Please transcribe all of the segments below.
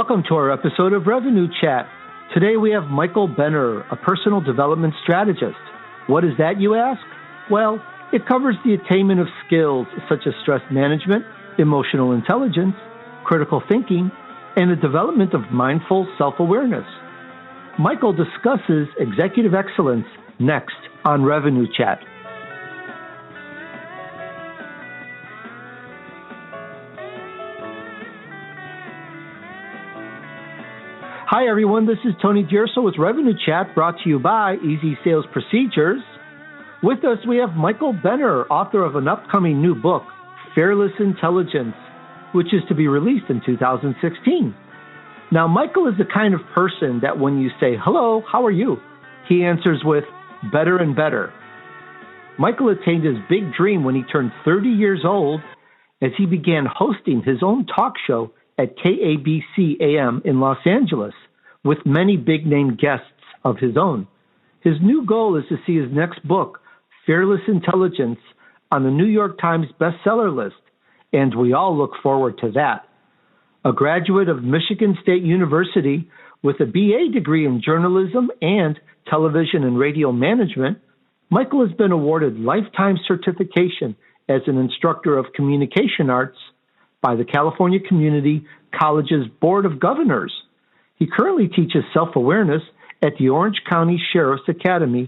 Welcome to our episode of Revenue Chat. Today we have Michael Benner, a personal development strategist. What is that, you ask? Well, it covers the attainment of skills such as stress management, emotional intelligence, critical thinking, and the development of mindful self-awareness. Michael discusses executive excellence next on Revenue Chat. Hi, everyone. This is Tony Gierso with Revenue Chat, brought to you by Easy Sales Procedures. With us, we have Michael Benner, author of an upcoming new book, Fearless Intelligence, which is to be released in 2016. Now, Michael is the kind of person that when you say, hello, how are you? He answers with, better and better. Michael attained his big dream when he turned 30 years old as he began hosting his own talk show at KABC AM in Los Angeles with many big-name guests of his own. His new goal is to see his next book, Fearless Intelligence, on the New York Times bestseller list, and we all look forward to that. A graduate of Michigan State University with a BA degree in journalism and television and radio management, Michael has been awarded lifetime certification as an instructor of communication arts by the California Community College's Board of Governors. He currently teaches self-awareness at the Orange County Sheriff's Academy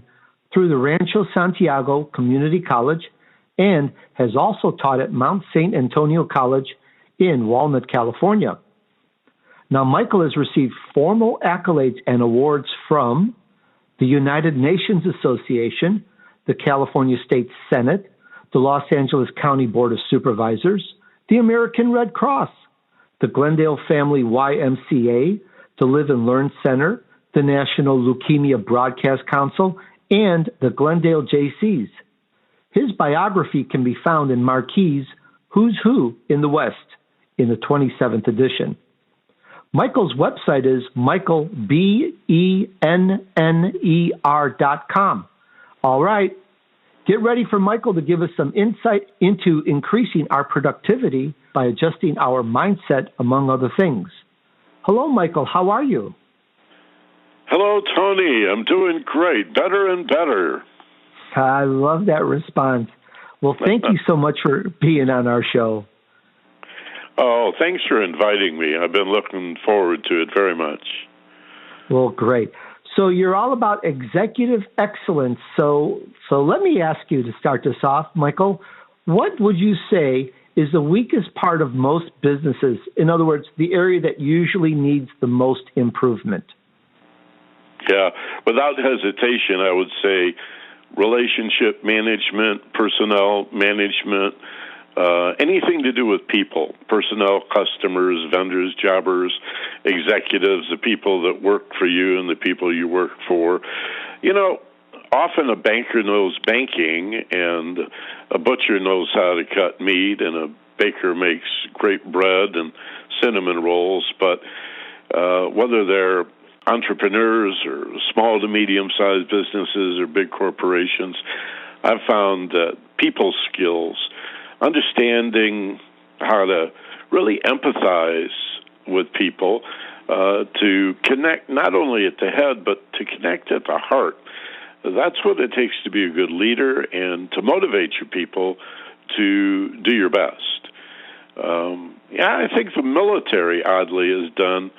through the Rancho Santiago Community College and has also taught at Mount St. Antonio College in Walnut, California. Now, Michael has received formal accolades and awards from the United Nations Association, the California State Senate, the Los Angeles County Board of Supervisors, the American Red Cross, the Glendale Family YMCA, the Live and Learn Center, the National Leukemia Broadcast Council, and the Glendale JCs. His biography can be found in Marquis' Who's Who in the West in the 27th edition. Michael's website is michaelbenner.com. All right, get ready for Michael to give us some insight into increasing our productivity by adjusting our mindset, among other things. Hello, Michael. How are you? Hello, Tony. I'm doing great. Better and better. I love that response. Well, thank you so much for being on our show. Oh, thanks for inviting me. I've been looking forward to it very much. Well, great. So you're all about executive excellence. So let me ask you to start this off, Michael. What would you say is the weakest part of most businesses? In other words, the area that usually needs the most improvement. Yeah, without hesitation, I would say relationship management, personnel management, anything to do with people, personnel, customers, vendors, jobbers, executives, the people that work for you and the people you work for. You know, often a banker knows banking and a butcher knows how to cut meat and a baker makes great bread and cinnamon rolls, but whether they're entrepreneurs or small to medium-sized businesses or big corporations, I've found that people skills, understanding how to really empathize with people, to connect not only at the head, but to connect at the heart. That's what it takes to be a good leader and to motivate your people to do your best. I think the military, oddly, has done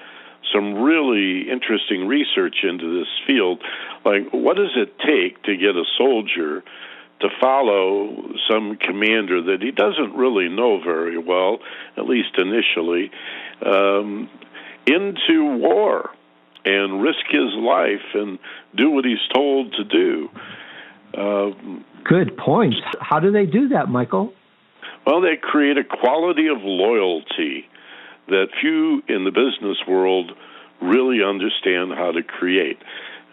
some really interesting research into this field. Like, what does it take to get a soldier to follow some commander that he doesn't really know very well, at least initially, into war and risk his life and do what he's told to do? Good point. How do they do that, Michael? Well, they create a quality of loyalty that few in the business world really understand how to create.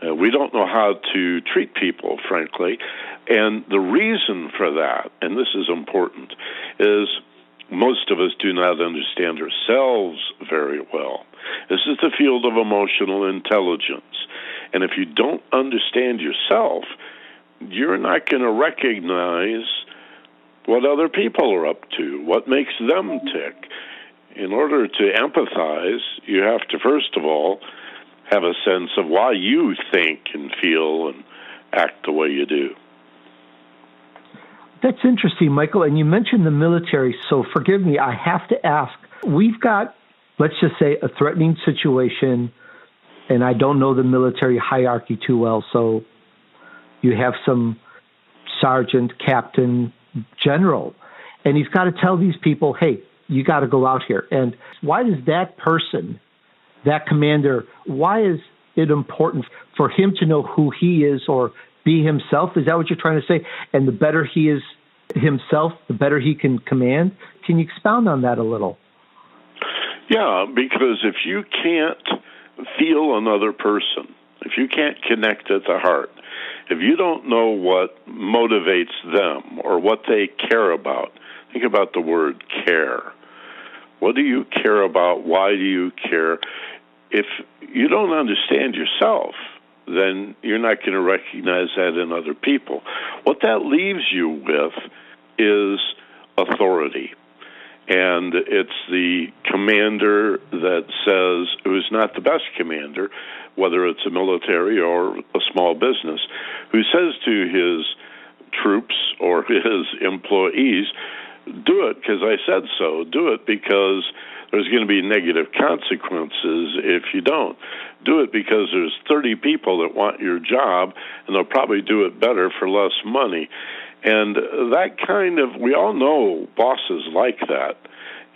We don't know how to treat people, frankly. And the reason for that, and this is important, is most of us do not understand ourselves very well. This is the field of emotional intelligence. And if you don't understand yourself, you're not going to recognize what other people are up to, what makes them tick. in order to empathize, you have to, first of all, have a sense of why you think and feel and act the way you do. That's interesting, Michael. And you mentioned the military, so forgive me, I have to ask. We've got, let's just say, a threatening situation, and I don't know the military hierarchy too well, so you have some sergeant, captain, general, and he's got to tell these people, hey, you got to go out here. And why does that person, that commander, why is it important for him to know who he is or be himself? Is that what you're trying to say? And the better he is himself, the better he can command? Can you expound on that a little? Yeah, because if you can't feel another person, if you can't connect at the heart, if you don't know what motivates them or what they care about, think about the word care. What do you care about? Why do you care? If you don't understand yourself, then you're not going to recognize that in other people. What that leaves you with is authority. And it's the commander that says, who's not the best commander, whether it's a military or a small business, who says to his troops or his employees, do it because I said so. Do it because there's going to be negative consequences if you don't. Do it because there's 30 people that want your job, and they'll probably do it better for less money. And that kind of, we all know bosses like that,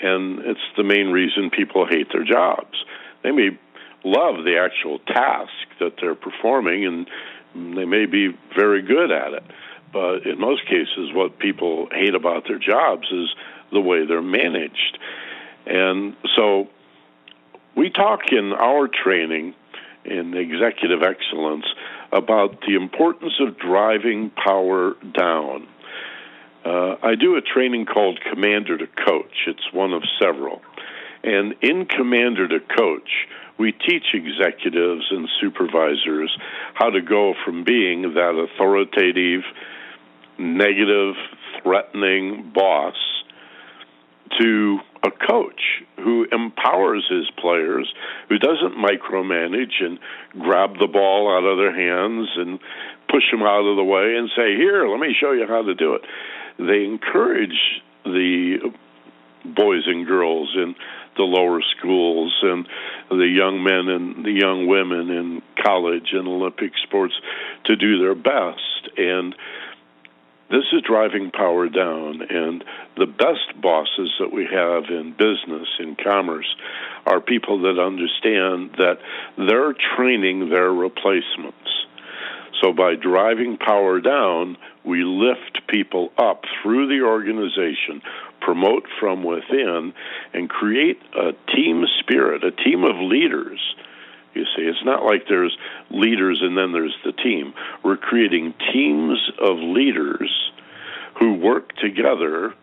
and it's the main reason people hate their jobs. They may love the actual task that they're performing, and they may be very good at it. But in most cases, what people hate about their jobs is the way they're managed. And so we talk in our training in executive excellence about the importance of driving power down. I do a training called Commander to Coach. It's one of several. And in Commander to Coach, we teach executives and supervisors how to go from being that authoritative, negative, threatening boss to a coach who empowers his players, who doesn't micromanage and grab the ball out of their hands and push them out of the way and say, here, let me show you how to do it. They encourage the boys and girls in the lower schools and the young men and the young women in college and Olympic sports to do their best. And this is driving power down, and the best bosses that we have in business, in commerce, are people that understand that they're training their replacements. So by driving power down, we lift people up through the organization, promote from within, and create a team spirit, a team of leaders. You see, it's not like there's leaders and then there's the team. We're creating teams of leaders who work together,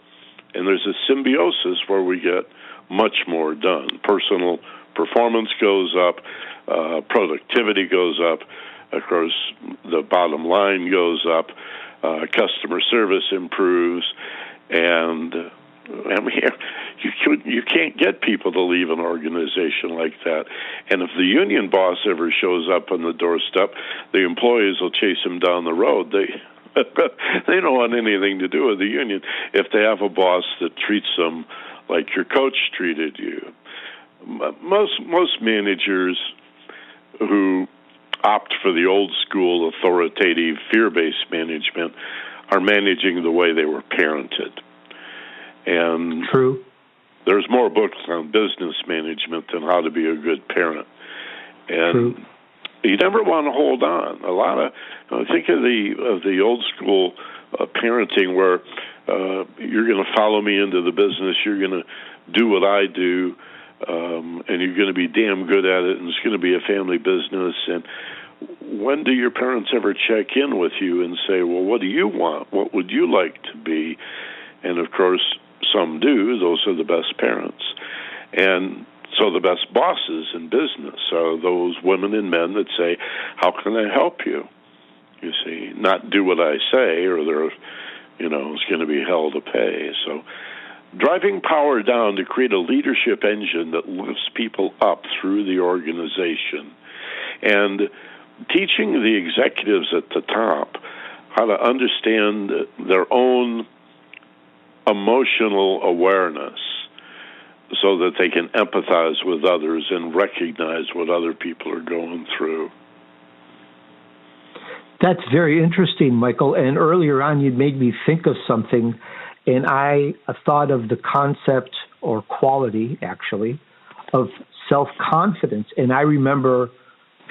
and there's a symbiosis where we get much more done. Personal performance goes up, productivity goes up, of course, the bottom line goes up, customer service improves, and I mean, you can't get people to leave an organization like that. And if the union boss ever shows up on the doorstep, the employees will chase him down the road. They don't want anything to do with the union if they have a boss that treats them like your coach treated you. Most managers who opt for the old school authoritative fear-based management are managing the way they were parented. And true. There's more books on business management than how to be a good parent. And true. You never want to hold on. A lot of think of the old school parenting where you're going to follow me into the business, you're going to do what I do, and you're going to be damn good at it, and it's going to be a family business. And when do your parents ever check in with you and say, well, what do you want? What would you like to be? And of course, some do. Those are the best parents. And so the best bosses in business are those women and men that say, how can I help you? You see, not do what I say, or it's going to be hell to pay. So driving power down to create a leadership engine that lifts people up through the organization, and teaching the executives at the top how to understand their own emotional awareness so that they can empathize with others and recognize what other people are going through. That's very interesting, Michael. And earlier on, you made me think of something, and I thought of the concept or quality, actually, of self-confidence. And I remember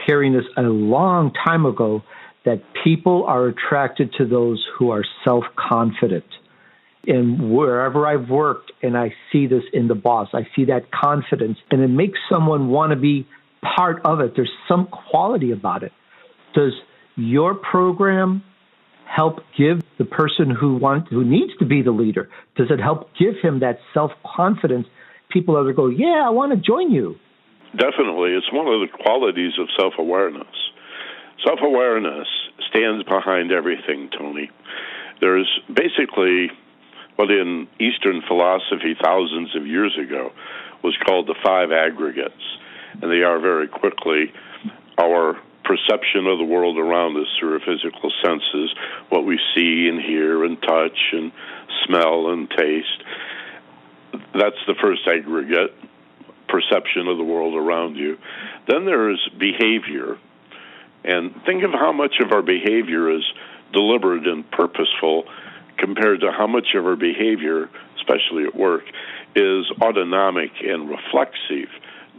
hearing this a long time ago, that people are attracted to those who are self-confident. And wherever I've worked, and I see this in the boss, I see that confidence, and it makes someone want to be part of it. There's some quality about it. Does your program help give the person who needs to be the leader, does it help give him that self-confidence? People are going to go, yeah, I want to join you. Definitely. It's one of the qualities of self-awareness. Self-awareness stands behind everything, Tony. There's basically what in Eastern philosophy thousands of years ago was called the Five Aggregates. And they are very quickly our perception of the world around us through our physical senses, what we see and hear and touch and smell and taste. That's the first aggregate, perception of the world around you. Then there is behavior. And think of how much of our behavior is deliberate and purposeful compared to how much of our behavior, especially at work, is autonomic and reflexive,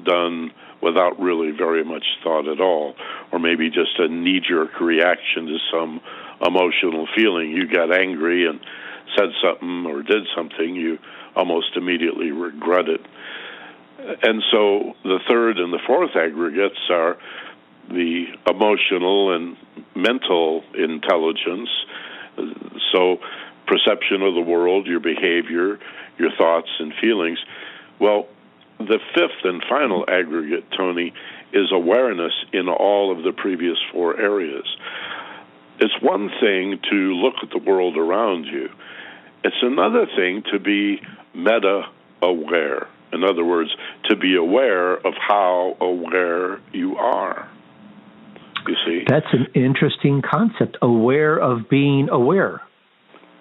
done without really very much thought at all, or maybe just a knee-jerk reaction to some emotional feeling. You got angry and said something or did something, you almost immediately regret it. And so the third and the fourth aggregates are the emotional and mental intelligence, so perception of the world, your behavior, your thoughts and feelings. Well, the fifth and final aggregate, Tony, is awareness in all of the previous four areas. It's one thing to look at the world around you. It's another thing to be meta-aware. In other words, to be aware of how aware you are. You see? That's an interesting concept, aware of being aware.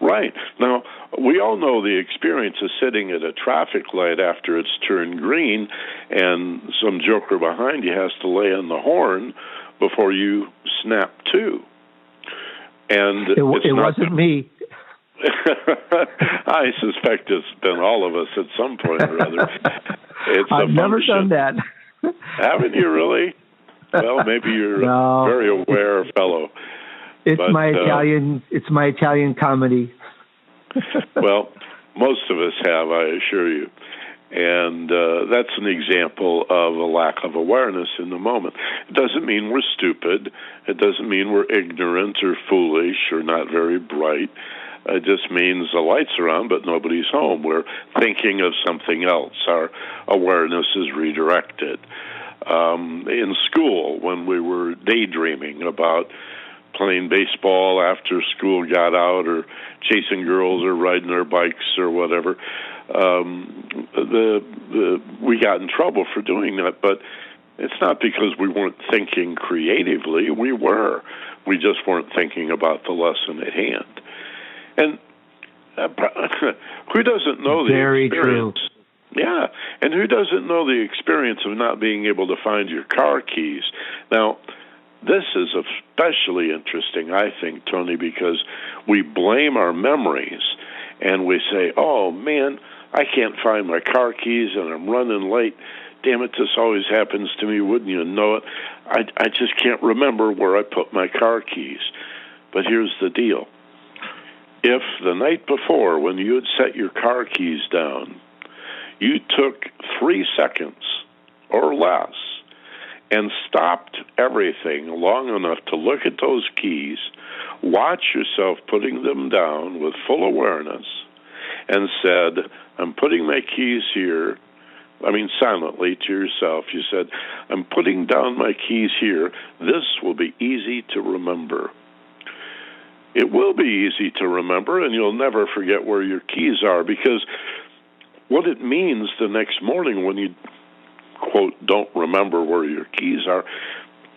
Right. Now, we all know the experience of sitting at a traffic light after it's turned green and some joker behind you has to lay on the horn before you snap to. And it wasn't me. I suspect it's been all of us at some point or other. I've never done that. Haven't you really? Well, maybe you're a very aware fellow. It's my Italian comedy. Well, most of us have, I assure you. And that's an example of a lack of awareness in the moment. It doesn't mean we're stupid. It doesn't mean we're ignorant or foolish or not very bright. It just means the lights are on, but nobody's home. We're thinking of something else. Our awareness is redirected. In school, when we were daydreaming about playing baseball after school got out or chasing girls or riding our bikes or whatever, we got in trouble for doing that. But it's not because we weren't thinking creatively. We were. We just weren't thinking about the lesson at hand. And who doesn't know the Very experience? True. Yeah, and who doesn't know the experience of not being able to find your car keys? Now, this is especially interesting, I think, Tony, because we blame our memories and we say, oh, man, I can't find my car keys and I'm running late. Damn it, this always happens to me, wouldn't you know it? I just can't remember where I put my car keys. But here's the deal. If the night before, when you had set your car keys down, you took 3 seconds or less and stopped everything long enough to look at those keys, watch yourself putting them down with full awareness, and said, I'm putting my keys here, silently to yourself, you said, I'm putting down my keys here. This will be easy to remember. It will be easy to remember, and you'll never forget where your keys are, because what it means the next morning when you, quote, don't remember where your keys are.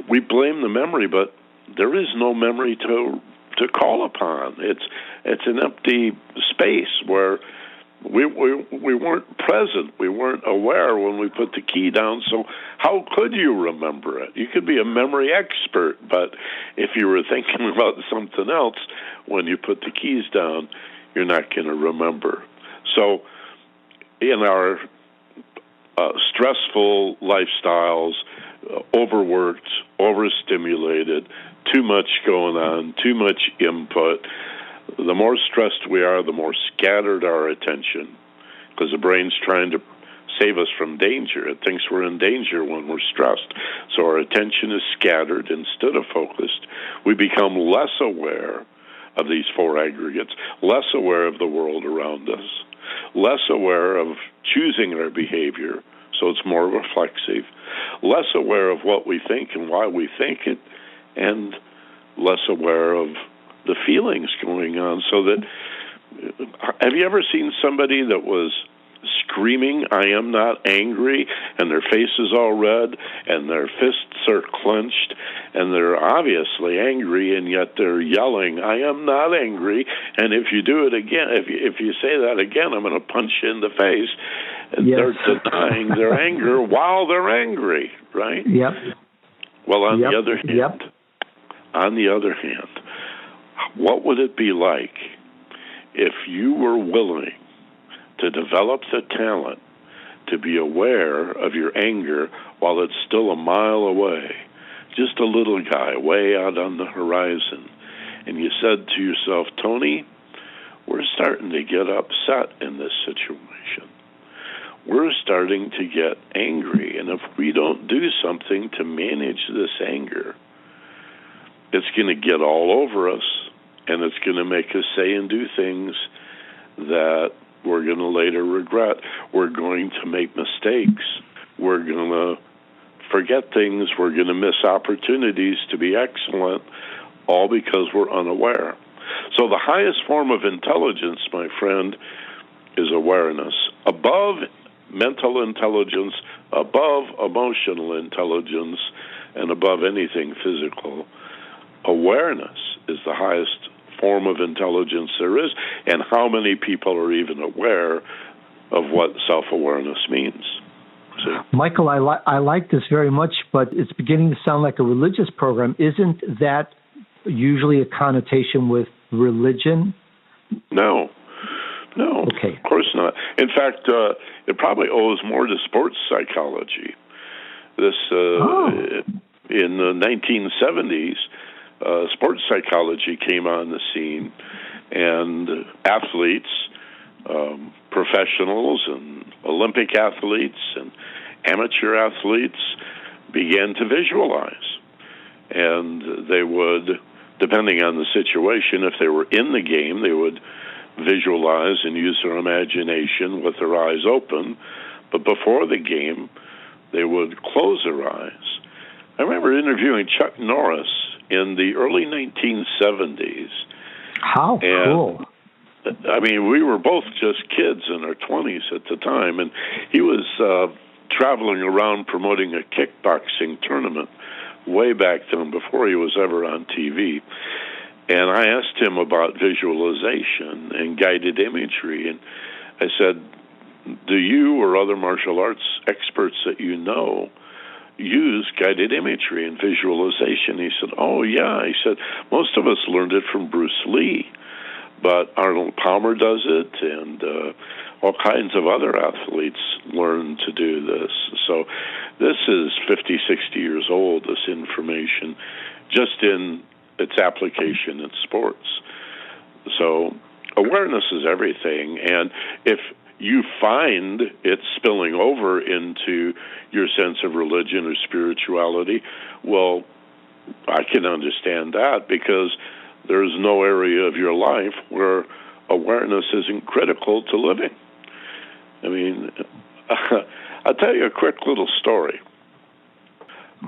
We blame the memory, but there is no memory to call upon. It's an empty space where we weren't present. We weren't aware when we put the key down. So how could you remember it? You could be a memory expert, but if you were thinking about something else when you put the keys down, you're not going to remember. So in our stressful lifestyles, overworked, overstimulated, too much going on, too much input, the more stressed we are, the more scattered our attention, because the brain's trying to save us from danger. It thinks we're in danger when we're stressed. So our attention is scattered instead of focused. We become less aware of these four aggregates, less aware of the world around us, less aware of choosing our behavior, so it's more reflexive, less aware of what we think and why we think it, and less aware of the feelings going on. So that, have you ever seen somebody that was screaming, "I am not angry," and their face is all red, and their fists are clenched, and they're obviously angry, and yet they're yelling, "I am not angry," and if you do it again, if you say that again, I'm going to punch you in the face. And yes. They're denying their anger while they're angry, right? Yep. Well, on the other hand, what would it be like if you were willing to develop the talent to be aware of your anger while it's still a mile away, just a little guy way out on the horizon, and you said to yourself, "Tony, we're starting to get upset in this situation. We're starting to get angry, and if we don't do something to manage this anger, it's going to get all over us, and it's going to make us say and do things that we're going to later regret. We're going to make mistakes. We're going to forget things. We're going to miss opportunities to be excellent, all because we're unaware." So the highest form of intelligence, my friend, is awareness. Above mental intelligence, above emotional intelligence, and above anything physical, awareness is the highest form of intelligence there is. And how many people are even aware of what self-awareness means? See? Michael, I like this very much, but it's beginning to sound like a religious program. Isn't that usually a connotation with religion? No, okay. Of course not. In fact, it probably owes more to sports psychology. This in the 1970s, sports psychology came on the scene, and athletes, professionals and Olympic athletes and amateur athletes began to visualize. And they would, depending on the situation, if they were in the game, they would visualize and use their imagination with their eyes open. But before the game, they would close their eyes. I remember interviewing Chuck Norris in the early 1970s. How cool. I mean, we were both just kids in our 20s at the time, and he was traveling around promoting a kickboxing tournament way back then, before he was ever on TV. And I asked him about visualization and guided imagery, and I said, "Do you or other martial arts experts that you know use guided imagery and visualization?" He said, "Oh, yeah." He said, "Most of us learned it from Bruce Lee, but Arnold Palmer does it, and all kinds of other athletes learn to do this." So this is 50, 60 years old, this information, just in its application in sports. So awareness is everything, and if you find it spilling over into your sense of religion or spirituality, well, I can understand that, because there's no area of your life where awareness isn't critical to living. I mean, I'll tell you a quick little story.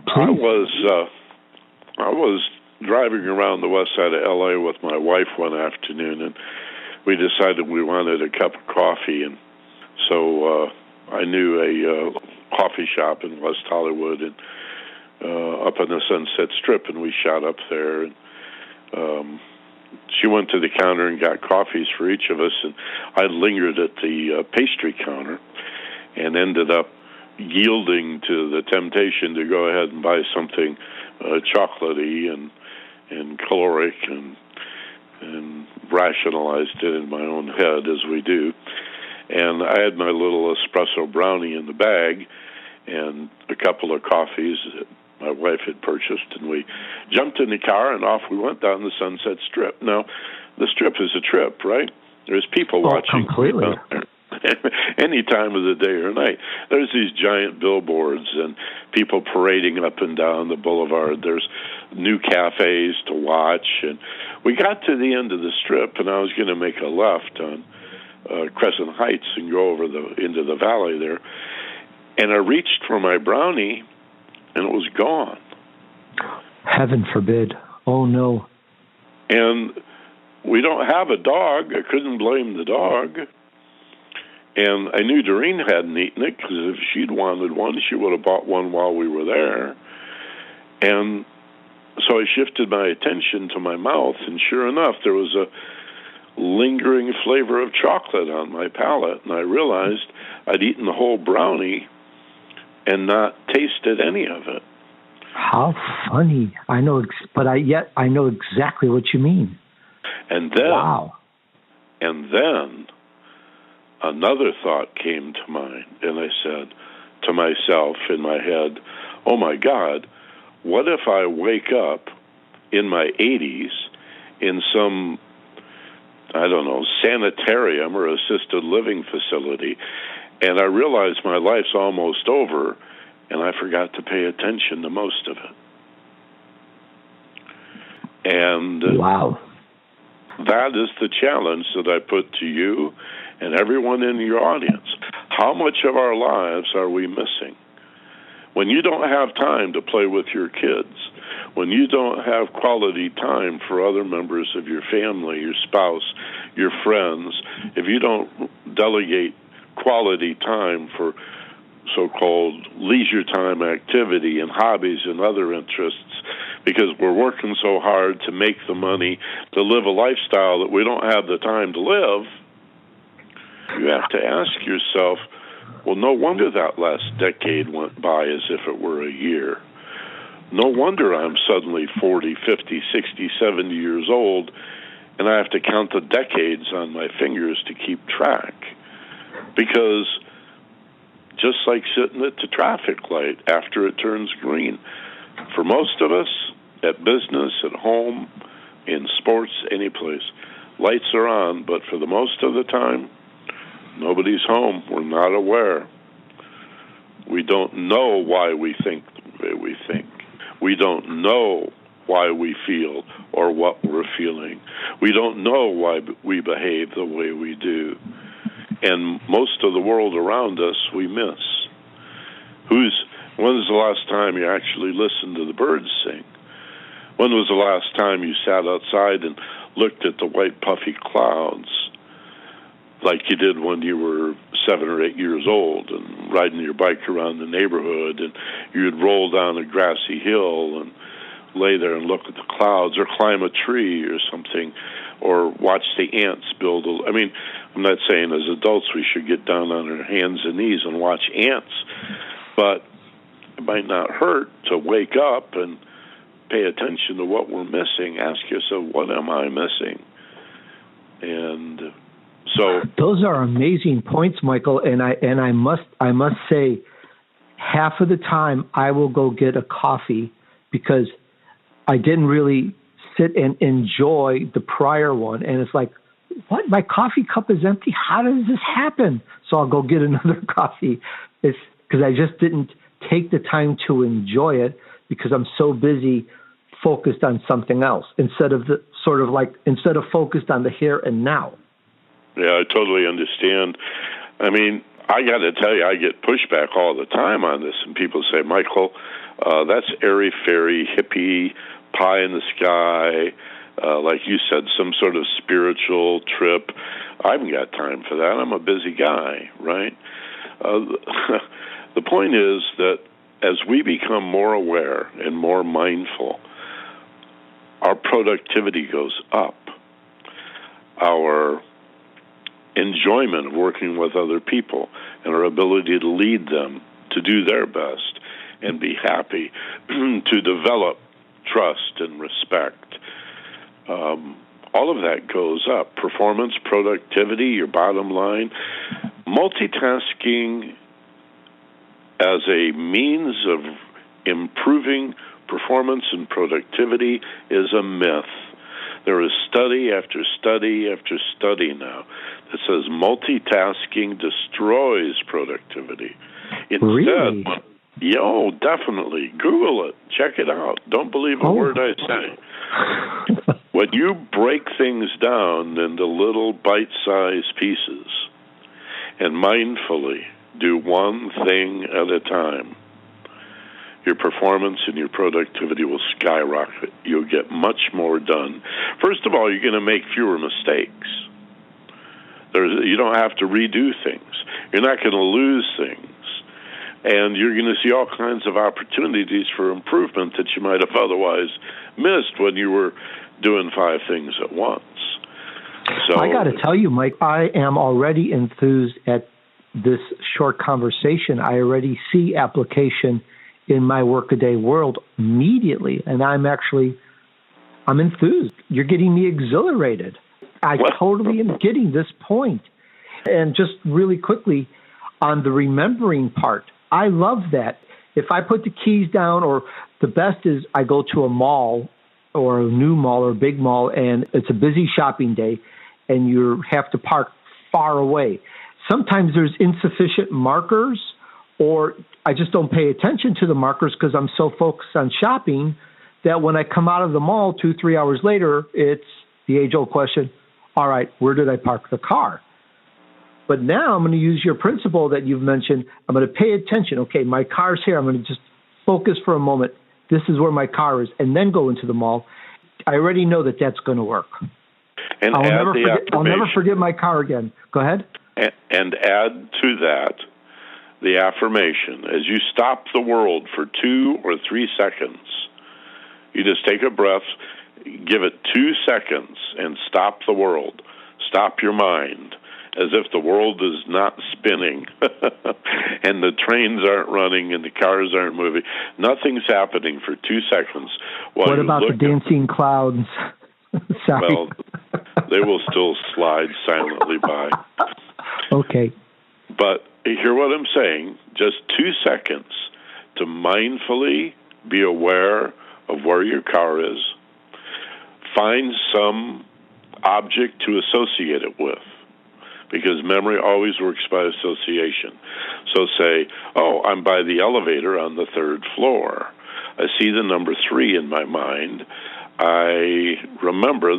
I was driving around the west side of L.A. with my wife one afternoon, and we decided we wanted a cup of coffee, and So I knew a coffee shop in West Hollywood and up on the Sunset Strip, and we shot up there. And she went to the counter and got coffees for each of us, and I lingered at the pastry counter and ended up yielding to the temptation to go ahead and buy something chocolatey and caloric, and rationalized it in my own head, as we do. And I had my little espresso brownie in the bag and a couple of coffees that my wife had purchased, and we jumped in the car and off we went down the Sunset Strip. Now, the Strip is a trip, right? There's people watching. Completely. Any time of the day or night. There's these giant billboards and people parading up and down the boulevard. There's new cafes to watch. And we got to the end of the Strip, and I was going to make a left on Crescent Heights and go over into the valley there. And I reached for my brownie, and it was gone. Heaven forbid. Oh, no. And we don't have a dog. I couldn't blame the dog. And I knew Doreen hadn't eaten it, because if she'd wanted one, she would have bought one while we were there. And so I shifted my attention to my mouth, and sure enough, there was a lingering flavor of chocolate on my palate, and I realized I'd eaten the whole brownie and not tasted any of it. How funny. I know, but yet I know exactly what you mean. And then, wow. And then another thought came to mind, and I said to myself in my head, oh my God, what if I wake up in my 80s in some, I don't know, sanitarium or assisted living facility, and I realize my life's almost over, and I forgot to pay attention to most of it. And wow. That is the challenge that I put to you and everyone in your audience. How much of our lives are we missing? When you don't have time to play with your kids, when you don't have quality time for other members of your family, your spouse, your friends, if you don't delegate quality time for so-called leisure time activity and hobbies and other interests, because we're working so hard to make the money to live a lifestyle that we don't have the time to live, you have to ask yourself, well, no wonder that last decade went by as if it were a year. No wonder I'm suddenly 40, 50, 60, 70 years old, and I have to count the decades on my fingers to keep track. Because just like sitting at the traffic light after it turns green, for most of us, at business, at home, in sports, any place, lights are on, but for the most of the time, nobody's home. We're not aware. We don't know why we think the way we think. We don't know why we feel or what we're feeling. We don't know why we behave the way we do. And most of the world around us we miss. When was the last time you actually listened to the birds sing? When was the last time you sat outside and looked at the white puffy clouds like you did when you were 7 or 8 years old and riding your bike around the neighborhood, and you'd roll down a grassy hill and lay there and look at the clouds, or climb a tree or something, or watch the ants build I'm not saying as adults we should get down on our hands and knees and watch ants, but it might not hurt to wake up and pay attention to what we're missing. Ask yourself, what am I missing? And so those are amazing points, Michael. And I must say, half of the time I will go get a coffee because I didn't really sit and enjoy the prior one, and it's like, what? My coffee cup is empty. How does this happen? So I'll go get another coffee. It's because I just didn't take the time to enjoy it because I'm so busy focused on something else instead of focused on the here and now. Yeah, I totally understand. I mean, I got to tell you, I get pushback all the time on this, and people say, Michael, that's airy-fairy, hippie, pie in the sky. like you said, some sort of spiritual trip. I haven't got time for that. I'm a busy guy, right? The point is that as we become more aware and more mindful, our productivity goes up. Our enjoyment of working with other people and our ability to lead them to do their best and be happy, to develop trust and respect. All of that goes up. Performance, productivity, your bottom line. Multitasking as a means of improving performance and productivity is a myth. There is study after study after study now that says multitasking destroys productivity. Really? Definitely. Google it. Check it out. Don't believe a word I say. When you break things down into little bite-sized pieces and mindfully do one thing at a time, your performance and your productivity will skyrocket. You'll get much more done. First of all, you're going to make fewer mistakes. You don't have to redo things. You're not going to lose things. And you're going to see all kinds of opportunities for improvement that you might have otherwise missed when you were doing 5 things at once. So I got to tell you, Mike, I am already enthused at this short conversation. I already see application in my workaday world immediately, and I'm enthused. You're getting me exhilarated. I totally am getting this point. And just really quickly, on the remembering part, I love that. If I put the keys down, or the best is I go to a mall or a new mall or a big mall, and it's a busy shopping day, and you have to park far away. Sometimes there's insufficient markers, or I just don't pay attention to the markers because I'm so focused on shopping that when I come out of the mall 2-3 hours later, it's the age-old question, all right, where did I park the car? But now I'm going to use your principle that you've mentioned. I'm going to pay attention. Okay, my car's here. I'm going to just focus for a moment. This is where my car is, and then go into the mall. I already know that that's going to work. And I'll never forget my car again. Go ahead. And add to that the affirmation. As you stop the world for 2 or 3 seconds, you just take a breath, give it 2 seconds, and stop the world. Stop your mind, as if the world is not spinning and the trains aren't running and the cars aren't moving. Nothing's happening for 2 seconds. What about the dancing clouds? Sorry. Well, they will still slide silently by. Okay. But hear what I'm saying, just 2 seconds to mindfully be aware of where your car is. Find some object to associate it with, because memory always works by association. So say, I'm by the elevator on the 3rd floor. I see the number 3 in my mind. I remember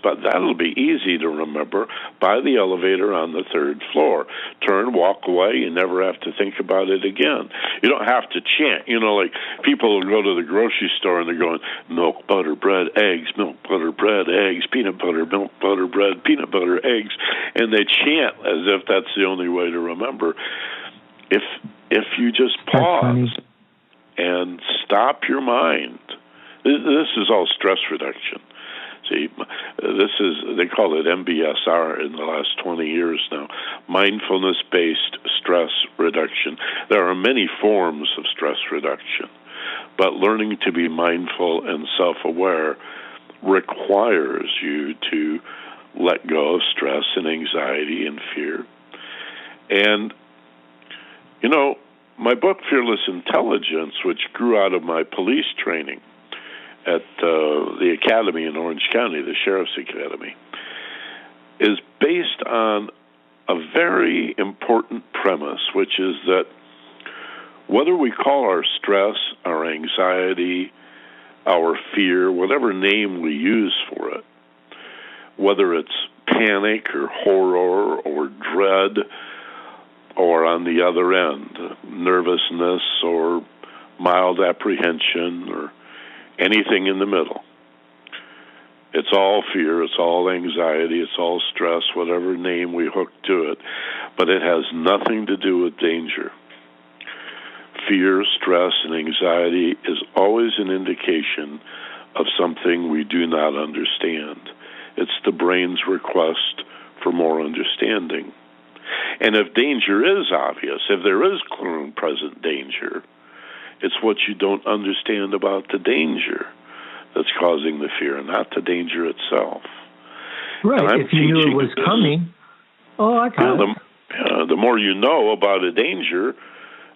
but that'll be easy to remember, by the elevator on the 3rd floor. Turn, walk away, you never have to think about it again. You don't have to chant. Like people will go to the grocery store and they're going, milk, butter, bread, eggs, milk, butter, bread, eggs, peanut butter, milk, butter, bread, peanut butter, eggs, and they chant as if that's the only way to remember. If you just pause and stop your mind. This is all stress reduction. See, they call it MBSR in the last 20 years now, mindfulness-based stress reduction. There are many forms of stress reduction, but learning to be mindful and self-aware requires you to let go of stress and anxiety and fear. And, my book, Fearless Intelligence, which grew out of my police training at the academy in Orange County, the Sheriff's Academy, is based on a very important premise, which is that whether we call our stress, our anxiety, our fear, whatever name we use for it, whether it's panic or horror or dread, or on the other end, nervousness or mild apprehension or anything in the middle, It's all fear, it's all anxiety, it's all stress, whatever name we hook to it. But it has nothing to do with danger. Fear, stress, and anxiety is always an indication of something we do not understand. It's the brain's request for more understanding. And if danger is obvious, if there is clear and present danger, it's what you don't understand about the danger that's causing the fear, not the danger itself. Right. If you knew it was coming, I got it. The more you know about a danger,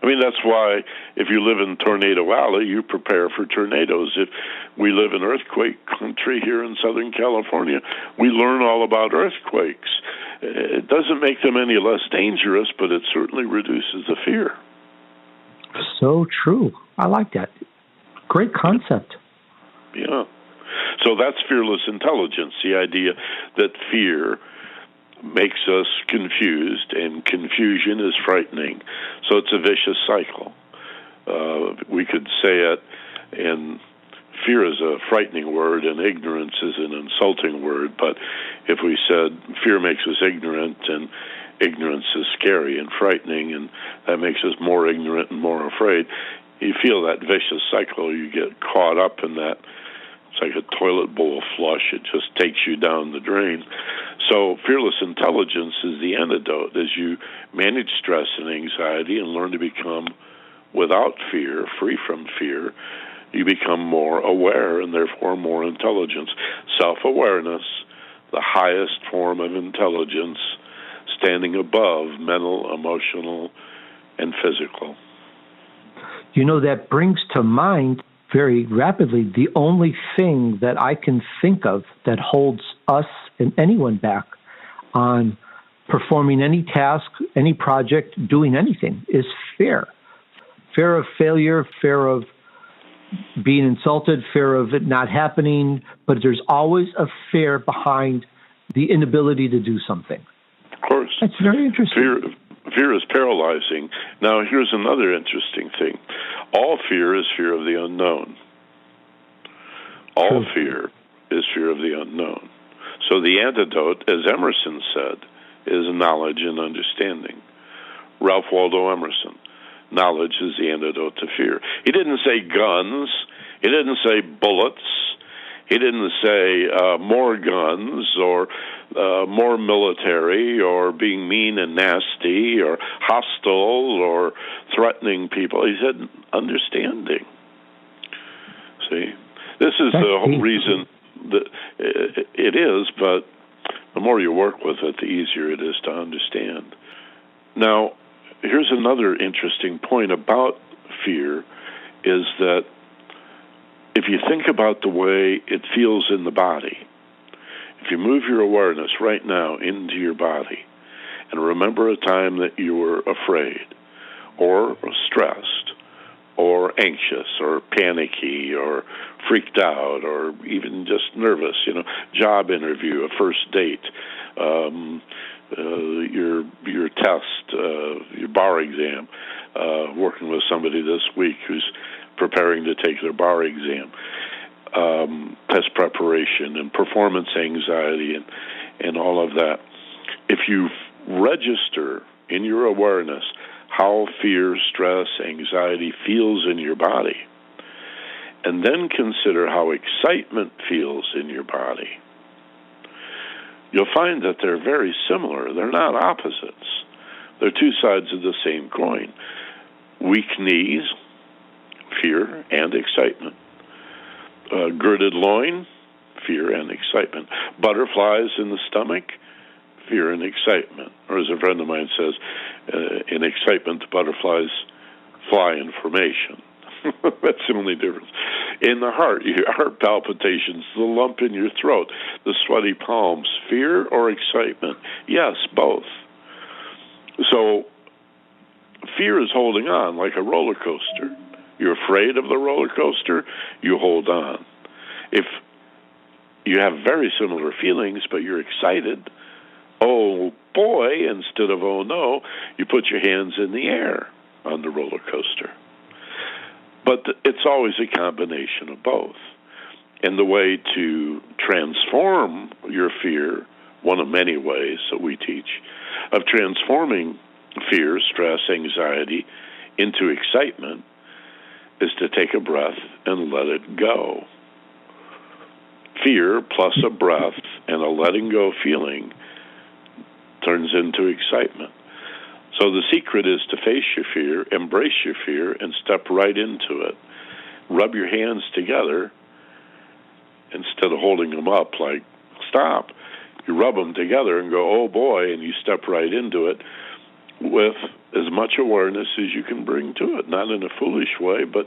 I mean, that's why if you live in Tornado Alley, you prepare for tornadoes. If we live in earthquake country here in Southern California, we learn all about earthquakes. It doesn't make them any less dangerous, but it certainly reduces the fear. So true. I like that. Great concept. Yeah. So that's fearless intelligence, the idea that fear makes us confused, and confusion is frightening. So it's a vicious cycle. We could say it, and fear is a frightening word, and ignorance is an insulting word, but if we said fear makes us ignorant, and ignorance is scary and frightening, and that makes us more ignorant and more afraid, you feel that vicious cycle. You get caught up in that. It's like a toilet bowl flush. It just takes you down the drain. So fearless intelligence is the antidote. As you manage stress and anxiety and learn to become without fear, free from fear, you become more aware and therefore more intelligence. Self-awareness, the highest form of intelligence, standing above mental, emotional, and physical. You know, that brings to mind very rapidly the only thing that I can think of that holds us and anyone back on performing any task, any project, doing anything is fear. Fear of failure, fear of being insulted, fear of it not happening, but there's always a fear behind the inability to do something. Of course. That's very interesting. Fear is paralyzing. Now, here's another interesting thing. All fear is fear of the unknown. All fear is fear of the unknown. So the antidote, as Emerson said, is knowledge and understanding. Ralph Waldo Emerson, knowledge is the antidote to fear. He didn't say guns. He didn't say bullets. He didn't say more guns or more military or being mean and nasty or hostile or threatening people. He said understanding. See, this is the whole reason that it is, but the more you work with it, the easier it is to understand. Now, here's another interesting point about fear is that if you think about the way it feels in the body, if you move your awareness right now into your body and remember a time that you were afraid or stressed or anxious or panicky or freaked out or even just nervous, job interview, a first date, your test, your bar exam, working with somebody this week who's preparing to take their bar exam, test preparation and performance anxiety and all of that. If you register in your awareness how fear, stress, anxiety feels in your body, and then consider how excitement feels in your body, you'll find that they're very similar. They're not opposites. They're two sides of the same coin. Weak knees, fear and excitement. Girded loin, fear and excitement. Butterflies in the stomach, fear and excitement. Or as a friend of mine says, in excitement, the butterflies fly in formation. That's the only difference. In the heart, your heart palpitations, the lump in your throat, the sweaty palms, fear or excitement? Yes, both. So fear is holding on like a roller coaster. You're afraid of the roller coaster, you hold on. If you have very similar feelings, but you're excited, oh boy, instead of oh no, you put your hands in the air on the roller coaster. But it's always a combination of both. And the way to transform your fear, one of many ways that we teach, of transforming fear, stress, anxiety into excitement is to take a breath and let it go. Fear plus a breath and a letting go feeling turns into excitement. So the secret is to face your fear, embrace your fear, and step right into it. Rub your hands together instead of holding them up like, stop. You rub them together and go, oh boy, and you step right into it with as much awareness as you can bring to it, not in a foolish way, but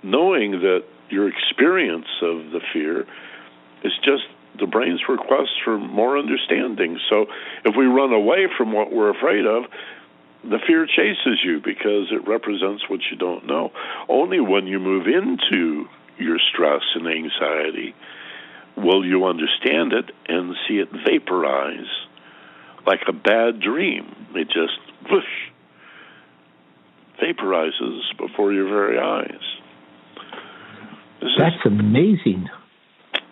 knowing that your experience of the fear is just the brain's request for more understanding. So if we run away from what we're afraid of, the fear chases you because it represents what you don't know. Only when you move into your stress and anxiety will you understand it and see it vaporize like a bad dream. It just whoosh, vaporizes before your very eyes. That's amazing.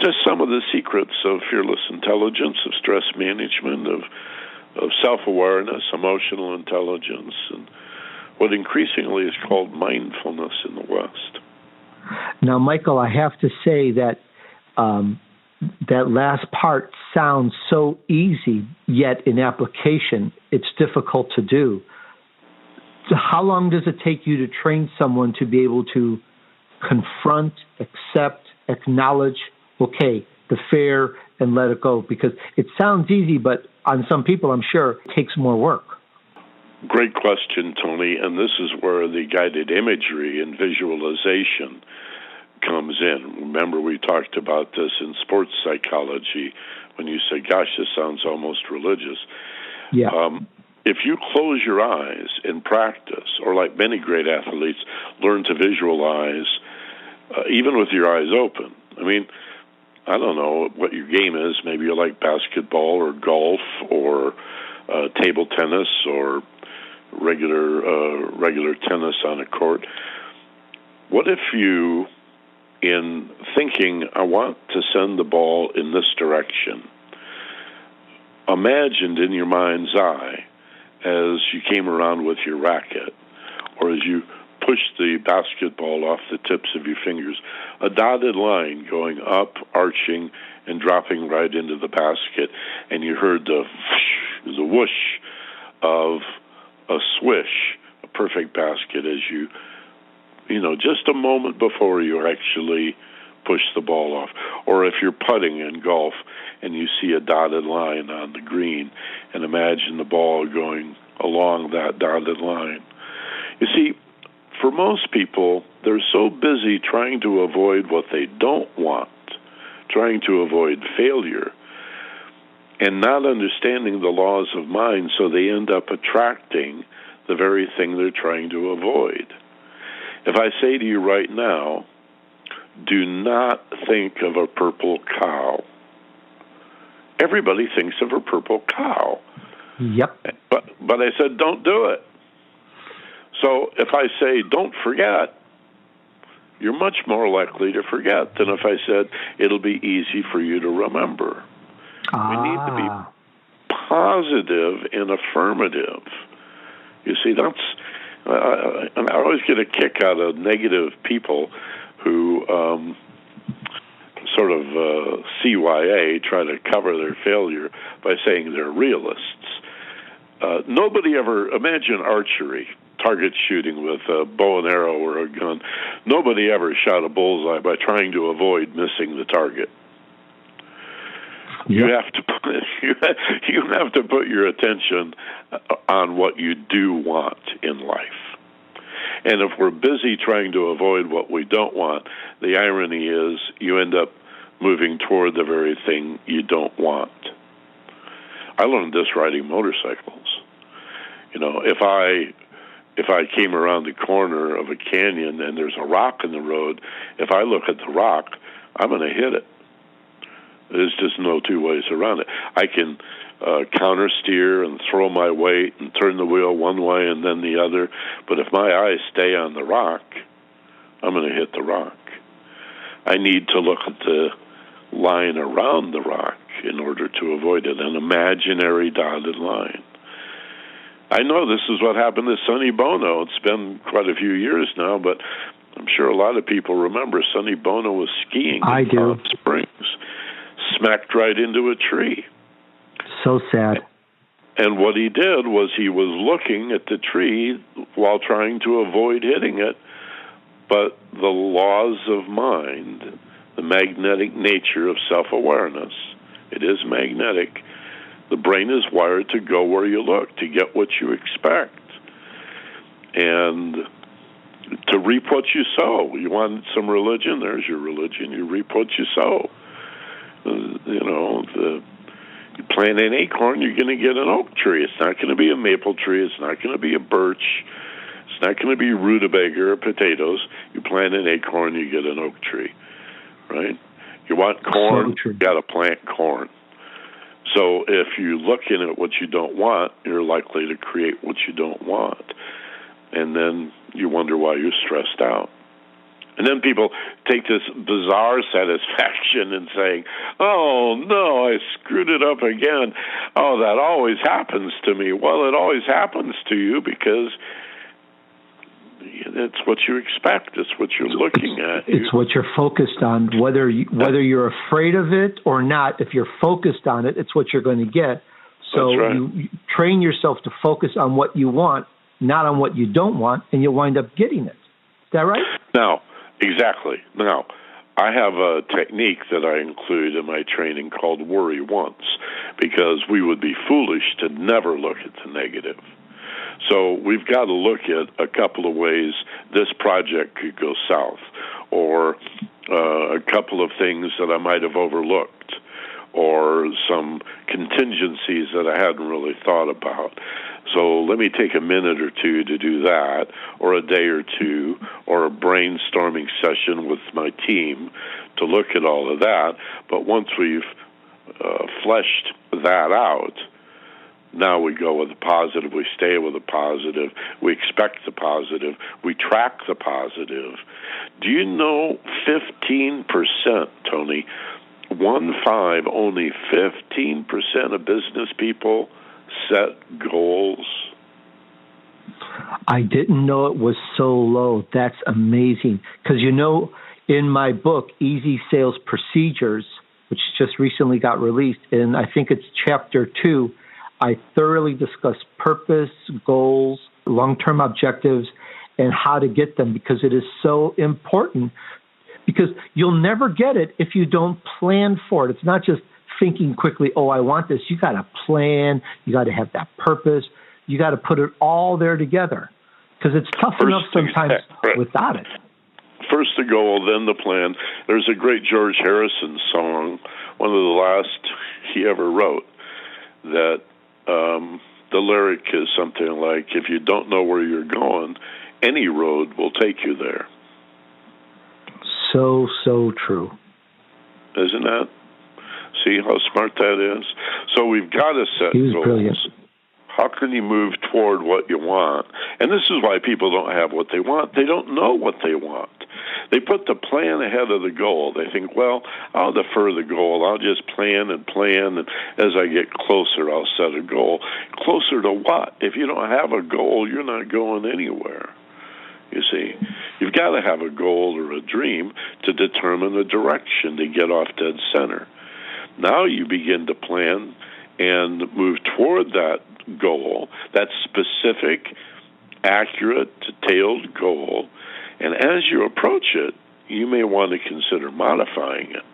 Just some of the secrets of fearless intelligence, of stress management, of self-awareness, emotional intelligence, and what increasingly is called mindfulness in the West. Now, Michael, I have to say that that last part sounds so easy, yet in application, it's difficult to do. So how long does it take you to train someone to be able to confront, accept, acknowledge, okay, the fear, and let it go? Because it sounds easy, but on some people, I'm sure, it takes more work. Great question, Tony, and this is where the guided imagery and visualization comes in. Remember, we talked about this in sports psychology when you say, gosh, this sounds almost religious. Yeah. If you close your eyes and practice, or like many great athletes, learn to visualize, even with your eyes open. I mean, I don't know what your game is. Maybe you like basketball or golf or table tennis or regular tennis on a court. What if you, in thinking, I want to send the ball in this direction, imagined in your mind's eye as you came around with your racket or as you pushed the basketball off the tips of your fingers, a dotted line going up, arching, and dropping right into the basket, and you heard the whoosh of a swish, a perfect basket as you just a moment before you actually push the ball off. Or if you're putting in golf and you see a dotted line on the green, and imagine the ball going along that dotted line. You see, for most people, they're so busy trying to avoid what they don't want, trying to avoid failure, and not understanding the laws of mind, so they end up attracting the very thing they're trying to avoid. If I say to you right now, do not think of a purple cow. Everybody thinks of a purple cow. Yep. But I said, don't do it. So if I say, don't forget, you're much more likely to forget than if I said, it'll be easy for you to remember. We need to be positive and affirmative. You see, that's, and I always get a kick out of negative people who sort of CYA, try to cover their failure by saying they're realists. Nobody ever, imagine archery, target shooting with a bow and arrow or a gun. Nobody ever shot a bullseye by trying to avoid missing the target. Yep. You have to put your attention on what you do want in life. And if we're busy trying to avoid what we don't want, the irony is you end up moving toward the very thing you don't want. I learned this riding motorcycles. If I came around the corner of a canyon and there's a rock in the road, if I look at the rock, I'm going to hit it. There's just no two ways around it. I can counter steer and throw my weight and turn the wheel one way and then the other, but if my eyes stay on the rock, I'm going to hit the rock. I need to look at line around the rock in order to avoid it, an imaginary dotted line. I know this is what happened to Sonny Bono. It's been quite a few years now, but I'm sure a lot of people remember Sonny Bono was skiing in Palm Springs, smacked right into a tree. So sad. And what he did was he was looking at the tree while trying to avoid hitting it, but the laws of mind, the magnetic nature of self-awareness, it is magnetic. The brain is wired to go where you look, to get what you expect, and to reap what you sow. You want some religion? There's your religion. You reap what you sow. You plant an acorn, you're going to get an oak tree. It's not going to be a maple tree. It's not going to be a birch. It's not going to be rutabaga or potatoes. You plant an acorn, you get an oak tree, right? You want corn, you got to plant corn. So if you're looking at what you don't want, you're likely to create what you don't want. And then you wonder why you're stressed out. And then people take this bizarre satisfaction in saying, oh, no, I screwed it up again. Oh, that always happens to me. Well, it always happens to you because it's what you expect. It's what you're looking at. It's what you're focused on. Whether you're afraid of it or not, if you're focused on it, it's what you're going to get. So That's right. You train yourself to focus on what you want, not on what you don't want, and you'll wind up getting it. Is that right? Now, exactly. Now, I have a technique that I include in my training called worry once, because we would be foolish to never look at the negative. So we've got to look at a couple of ways this project could go south, or a couple of things that I might have overlooked, or some contingencies that I hadn't really thought about. So let me take a minute or two to do that, or a day or two, or a brainstorming session with my team to look at all of that. But once we've fleshed that out, now we go with the positive, we stay with the positive, we expect the positive, we track the positive. Do you know 15%, Tony, only 15% of business people set goals? I didn't know it was so low. That's amazing. Because, in my book, Easy Sales Procedures, which just recently got released, and I think it's chapter 2, I thoroughly discuss purpose, goals, long-term objectives, and how to get them, because it is so important. Because you'll never get it if you don't plan for it. It's not just thinking quickly, oh, I want this. You got to plan. You got to have that purpose. You got to put it all there together, because it's tough enough sometimes without it. First the goal, then the plan. There's a great George Harrison song, one of the last he ever wrote, that the lyric is something like, if you don't know where you're going, any road will take you there. So true. Isn't that? See how smart that is? So we've got to set goals. Brilliant. How can you move toward what you want? And this is why people don't have what they want. They don't know what they want. They put the plan ahead of the goal. They think, well, I'll defer the goal. I'll just plan, and as I get closer, I'll set a goal. Closer to what? If you don't have a goal, you're not going anywhere. You see, you've got to have a goal or a dream to determine the direction to get off dead center. Now you begin to plan and move toward that goal, that specific, accurate, detailed goal. And as you approach it, you may want to consider modifying it.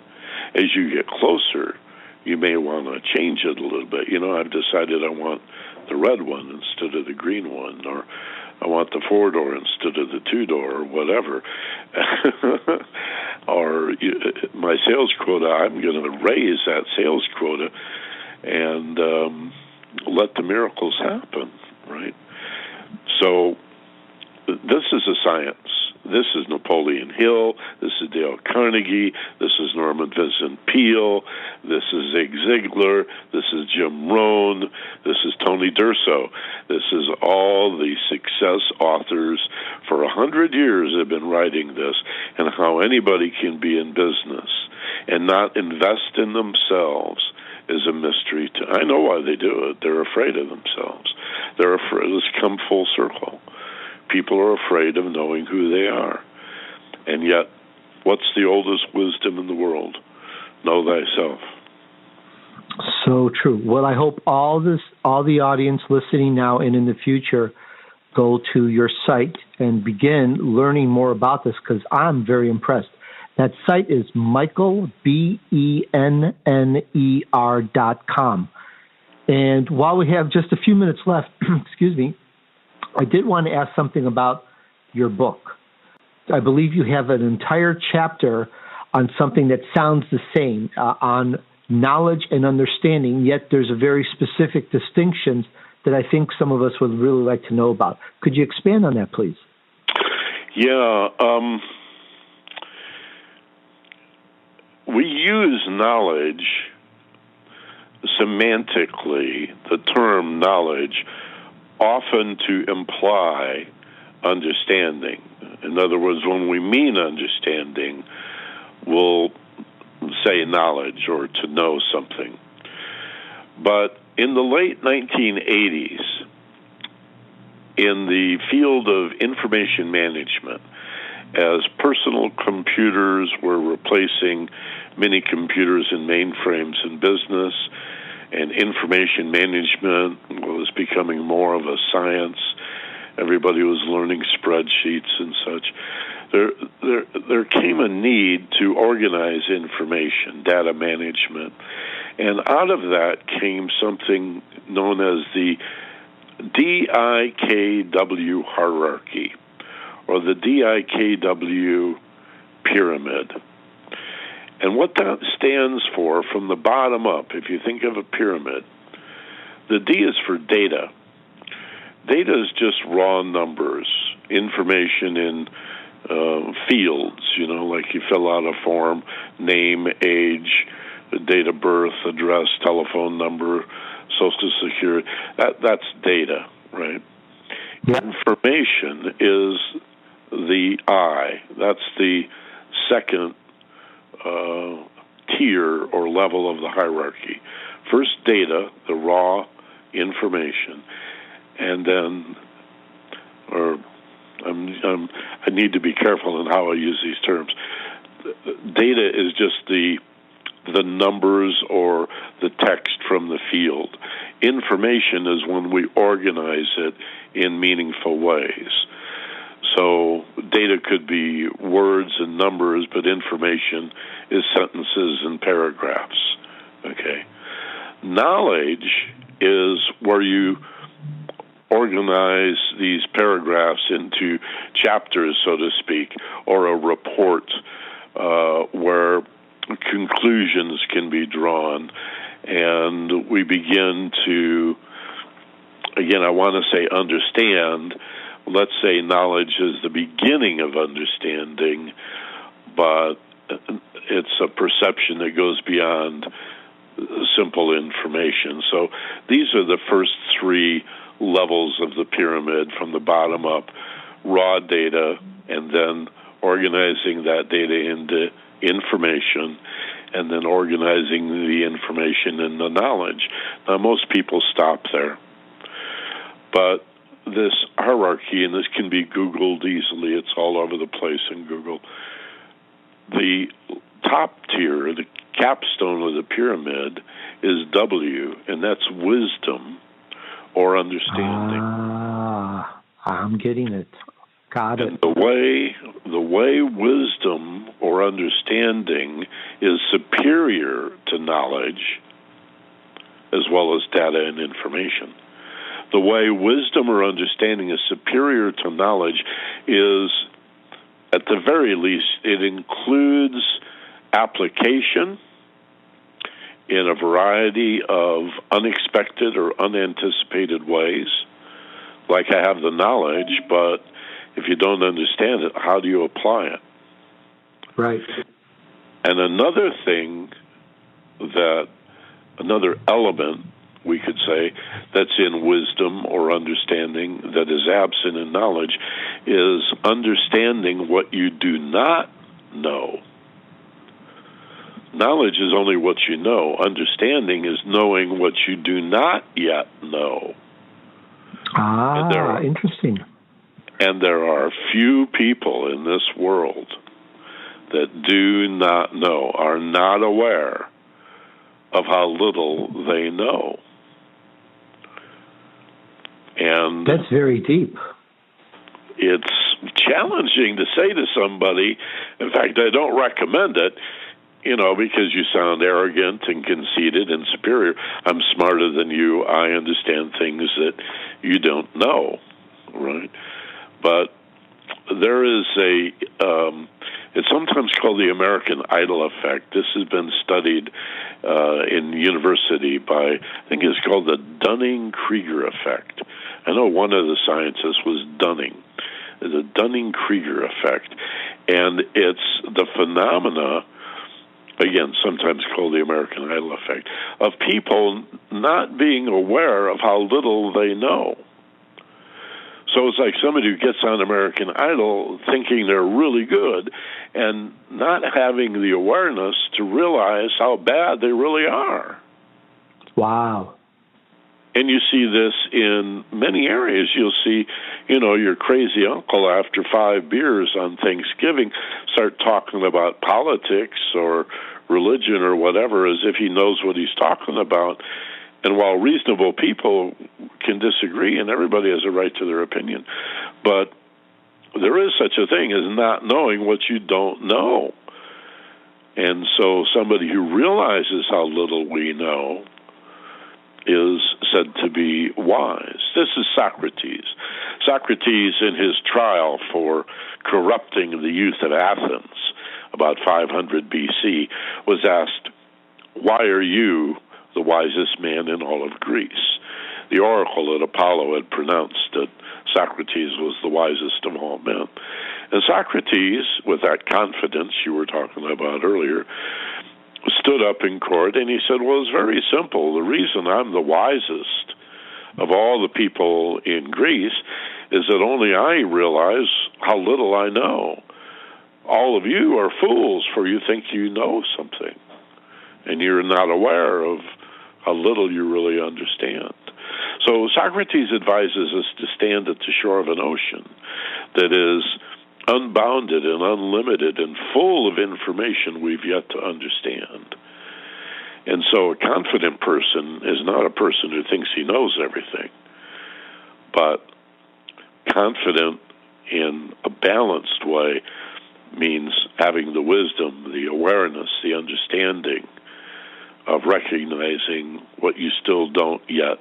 As you get closer, you may want to change it a little bit. I've decided I want the red one instead of the green one, or I want the 4-door instead of the 2-door, or whatever. Or my sales quota, I'm going to raise that sales quota and let the miracles happen, right? So this is a science. This is Napoleon Hill. This is Dale Carnegie. This is Norman Vincent Peale. This is Zig Ziglar. This is Jim Rohn. This is Tony D'Urso. This is all the success authors for 100 years have been writing this, and how anybody can be in business and not invest in themselves is a mystery. I know why they do it. They're afraid of themselves. They're afraid. Let's come full circle. People are afraid of knowing who they are. And yet, what's the oldest wisdom in the world? Know thyself. So true. Well, I hope all the audience listening now and in the future go to your site and begin learning more about this, because I'm very impressed. That site is michaelbenner.com. And while we have just a few minutes left, excuse me, I did want to ask something about your book. I believe you have an entire chapter on something that sounds the same, on knowledge and understanding, yet there's a very specific distinctions that I think some of us would really like to know about. Could you expand on that, please? Yeah. We use knowledge semantically, the term knowledge, often to imply understanding. In other words, when we mean understanding, we'll say knowledge or to know something. But in the late 1980s, in the field of information management, as personal computers were replacing mini computers and mainframes in business, and information management was becoming more of a science, everybody was learning spreadsheets and such, there came a need to organize information, data management. And out of that came something known as the DIKW hierarchy, or the DIKW pyramid. And what that stands for, from the bottom up, if you think of a pyramid, the D is for data. Data is just raw numbers, information in fields, like you fill out a form, name, age, date of birth, address, telephone number, Social Security. That's data, right? Yep. Information is the I. That's the second tier or level of the hierarchy. First, data, the raw information, and then, I need to be careful in how I use these terms. Data is just the numbers or the text from the field. Information is when we organize it in meaningful ways. So data could be words and numbers, but information is sentences and paragraphs. Okay. Knowledge is where you organize these paragraphs into chapters, so to speak, or a report where conclusions can be drawn, and we begin to, again, I want to say understand. Let's say knowledge is the beginning of understanding, but it's a perception that goes beyond simple information. So these are the first three levels of the pyramid, from the bottom up: raw data, and then organizing that data into information, and then organizing the information into knowledge. Now, most people stop there. But this hierarchy, and this can be Googled easily, it's all over the place in Google. The top tier, the capstone of the pyramid, is W, and that's wisdom or understanding. I'm getting it. Got it. And the way wisdom or understanding is superior to knowledge, as well as data and information. The way wisdom or understanding is superior to knowledge is, at the very least, it includes application in a variety of unexpected or unanticipated ways. Like, I have the knowledge, but if you don't understand it, how do you apply it? Right. And another thing another element, we could say, that's in wisdom or understanding that is absent in knowledge is understanding what you do not know. knowledge is only what you know. Understanding is knowing what you do not yet know. Interesting. And there are few people in this world that do not know, are not aware of how little they know. And that's very deep. It's challenging to say to somebody, in fact, I don't recommend it, because you sound arrogant and conceited and superior. I'm smarter than you. I understand things that you don't know, right? But there is it's sometimes called the American Idol effect. This has been studied in university by, I think it's called the Dunning-Kruger effect. I know one of the scientists was Dunning, the Dunning-Kruger effect. And it's the phenomena, again, sometimes called the American Idol effect, of people not being aware of how little they know. So it's like somebody who gets on American Idol thinking they're really good and not having the awareness to realize how bad they really are. Wow. And you see this in many areas. You'll see, your crazy uncle after 5 beers on Thanksgiving start talking about politics or religion or whatever as if he knows what he's talking about. And while reasonable people can disagree, and everybody has a right to their opinion, but there is such a thing as not knowing what you don't know. And so somebody who realizes how little we know is said to be wise. This is Socrates. Socrates, in his trial for corrupting the youth of Athens, about 500 BC, was asked, "Why are you the wisest man in all of Greece?" The oracle at Apollo had pronounced that Socrates was the wisest of all men. And Socrates, with that confidence you were talking about earlier, stood up in court and he said, well, it's very simple. The reason I'm the wisest of all the people in Greece is that only I realize how little I know. All of you are fools, for you think you know something, and you're not aware of how little you really understand. So Socrates advises us to stand at the shore of an ocean that is unbounded and unlimited and full of information we've yet to understand. And so a confident person is not a person who thinks he knows everything, but confident in a balanced way means having the wisdom, the awareness, the understanding of recognizing what you still don't yet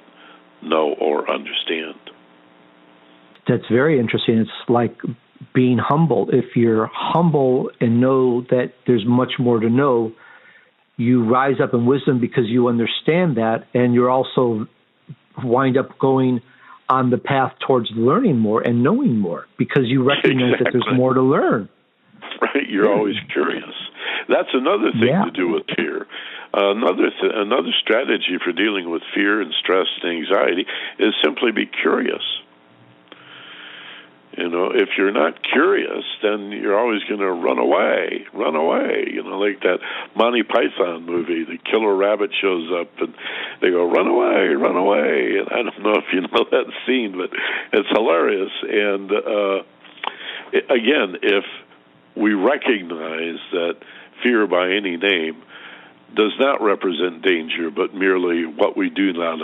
know or understand. That's very interesting. It's like being humble. If you're humble and know that there's much more to know, you rise up in wisdom because you understand that, and you're also wind up going on the path towards learning more and knowing more because you recognize that there's more to learn. Right, you're always curious. That's another thing to do with fear. Another strategy for dealing with fear and stress and anxiety is simply be curious. If you're not curious, then you're always going to run away. Like that Monty Python movie, the killer rabbit shows up and they go, run away. And I don't know if you know that scene, but it's hilarious. And again, if we recognize that fear by any name does not represent danger, but merely what we do not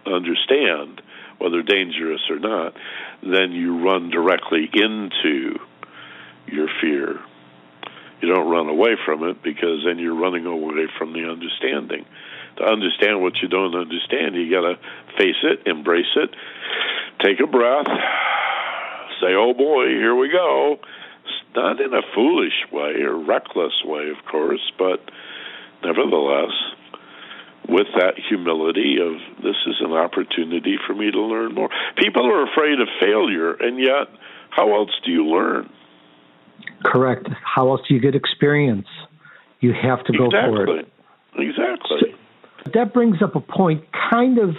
understand, whether dangerous or not, then you run directly into your fear. You don't run away from it, because then you're running away from the understanding. To understand what you don't understand, you got to face it, embrace it, take a breath, say, oh boy, here we go. Not in a foolish way or reckless way, of course, but nevertheless, with that humility of this is an opportunity for me to learn more. People are afraid of failure, and yet, how else do you learn? Correct. How else do you get experience? You have to go for it. Exactly. So that brings up a point kind of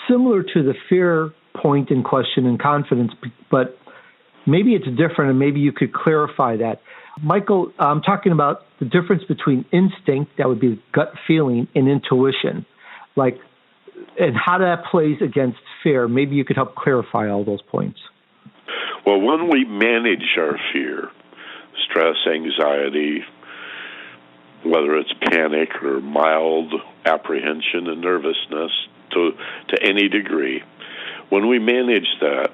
similar to the fear point in question and confidence, but maybe it's different, and maybe you could clarify that. Michael, I'm talking about the difference between instinct, that would be gut feeling, and intuition, and how that plays against fear. Maybe you could help clarify all those points. Well, when we manage our fear, stress, anxiety, whether it's panic or mild apprehension and nervousness to any degree, when we manage that,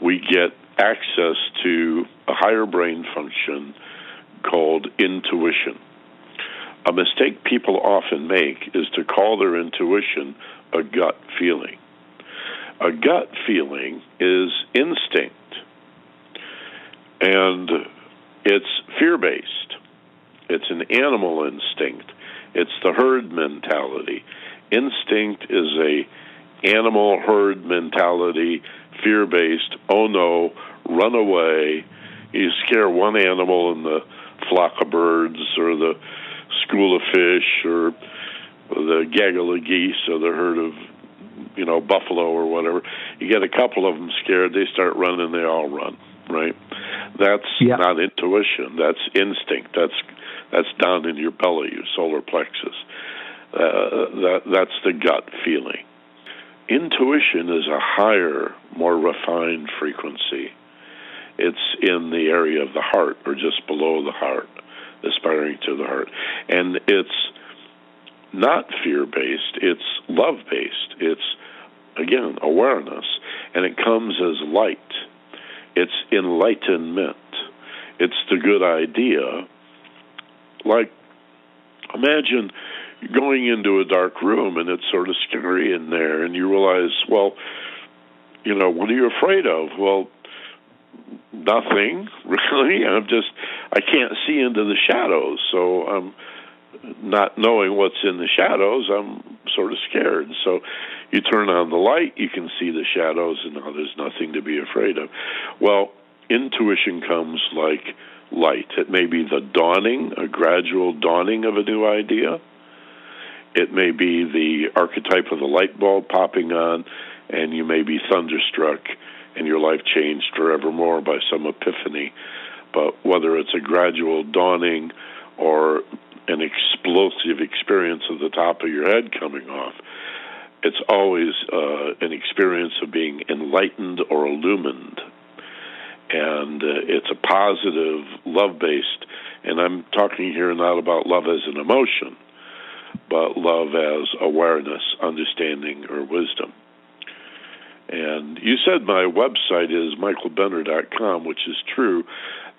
we get access to a higher brain function called intuition. A mistake people often make is to call their intuition a gut feeling. A gut feeling is instinct, and it's fear-based. It's an animal instinct. It's the herd mentality. Instinct is a animal herd mentality, fear-based. Oh no, run away. You scare one animal in the flock of birds or the school of fish or the gaggle of geese or the herd of, buffalo or whatever. You get a couple of them scared, they start running, they all run, right? That's not intuition. That's instinct. That's down in your belly, your solar plexus. That's the gut feeling. Intuition is a higher, more refined frequency. It's in the area of the heart or just below the heart, aspiring to the heart. And it's not fear-based, it's love-based. It's, again, awareness. And it comes as light. It's enlightenment. It's the good idea. Like, imagine going into a dark room and it's sort of scary in there, and you realize, well, what are you afraid of? Well, nothing, really. I can't see into the shadows, so I'm not knowing what's in the shadows, I'm sort of scared. So you turn on the light, you can see the shadows, and now there's nothing to be afraid of. Well, intuition comes like light. It may be the dawning, a gradual dawning of a new idea. It may be the archetype of the light bulb popping on, and you may be thunderstruck and your life changed forevermore by some epiphany. But whether it's a gradual dawning or an explosive experience at the top of your head coming off, it's always an experience of being enlightened or illumined. And it's a positive, love-based, and I'm talking here not about love as an emotion, but love as awareness, understanding, or wisdom. And you said my website is michaelbenner.com, which is true.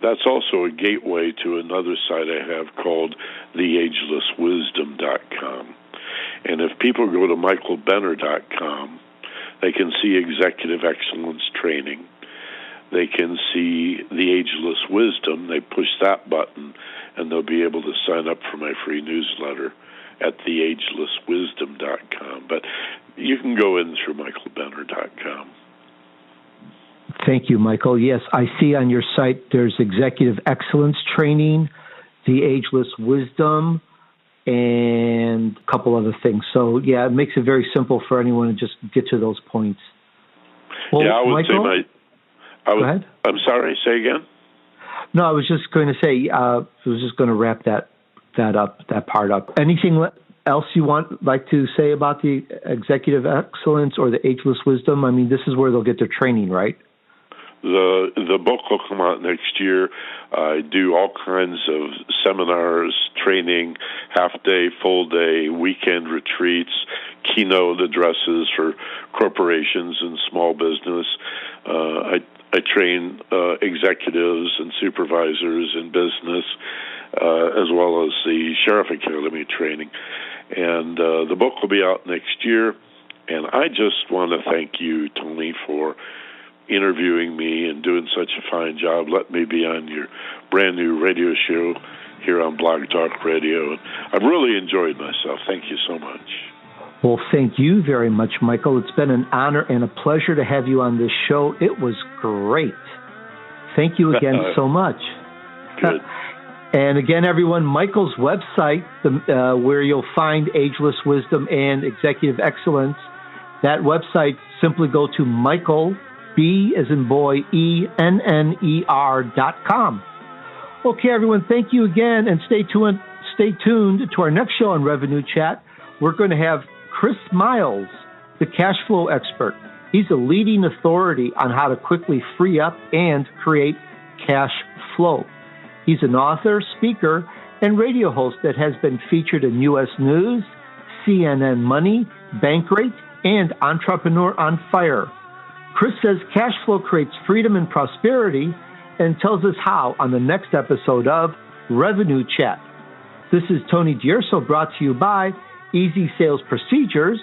That's also a gateway to another site I have called theagelesswisdom.com. And if people go to michaelbenner.com, they can see executive excellence training. They can see The Ageless Wisdom. They push that button, and they'll be able to sign up for my free newsletter at theagelesswisdom.com. But you can go in through michaelbenner.com. Thank you, Michael. Yes, I see on your site there's Executive Excellence Training, The Ageless Wisdom, and a couple other things. So, yeah, it makes it very simple for anyone to just get to those points. Well, I would Michael, say go ahead. I'm sorry, say again? No, I was just going to say, I was just going to wrap that part up. Anything else you like to say about the Executive Excellence or the Ageless Wisdom? I mean, this is where they'll get their training, right? The book will come out next year. I do all kinds of seminars, training, half-day, full-day, weekend retreats, keynote addresses for corporations and small business. I train executives and supervisors in business, as well as the Sheriff Academy training. And the book will be out next year. And I just want to thank you, Tony, for interviewing me and doing such a fine job. Let me be on your brand new radio show here on Blog Talk Radio. And I've really enjoyed myself. Thank you so much. Well, thank you very much, Michael. It's been an honor and a pleasure to have you on this show. It was great. Thank you again so much. Good. And again, everyone, Michael's website, where you'll find Ageless Wisdom and Executive Excellence, that website, simply go to Michael, B as in boy, ENNER.com. Okay, everyone, thank you again, and stay tuned to our next show on Revenue Chat. We're going to have Chris Miles, the cash flow expert. He's a leading authority on how to quickly free up and create cash flow. He's an author, speaker, and radio host that has been featured in U.S. News, CNN Money, Bankrate, and Entrepreneur on Fire. Chris says cash flow creates freedom and prosperity and tells us how on the next episode of Revenue Chat. This is Tony D'Urso, brought to you by Easy Sales Procedures.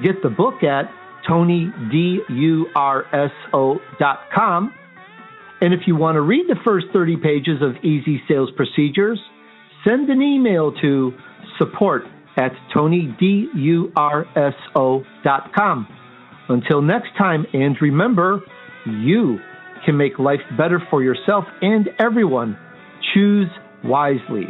Get the book at TonyDurso.com. And if you want to read the first 30 pages of Easy Sales Procedures, send an email to support@TonyDurso.com. Until next time, and remember, you can make life better for yourself and everyone. Choose wisely.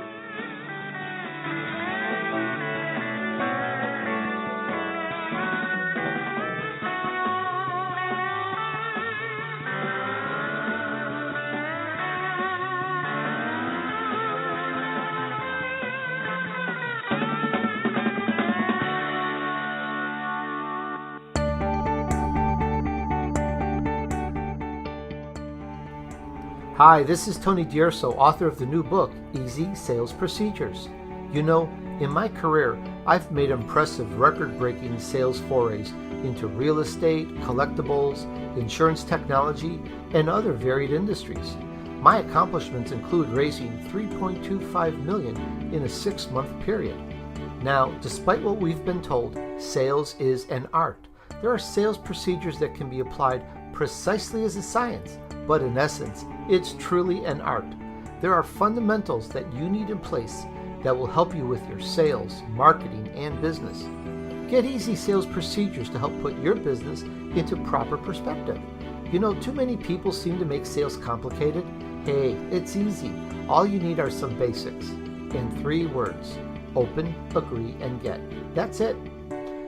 Hi, this is Tony D'Urso, author of the new book, Easy Sales Procedures. You know, in my career, I've made impressive record-breaking sales forays into real estate, collectibles, insurance technology, and other varied industries. My accomplishments include raising $3.25 million in a 6-month period. Now, despite what we've been told, sales is an art. There are sales procedures that can be applied precisely as a science, but in essence, it's truly an art. There are fundamentals that you need in place that will help you with your sales, marketing, and business. Get Easy Sales Procedures to help put your business into proper perspective. You know, too many people seem to make sales complicated. Hey, it's easy. All you need are some basics. In 3 words: open, agree, and get. That's it.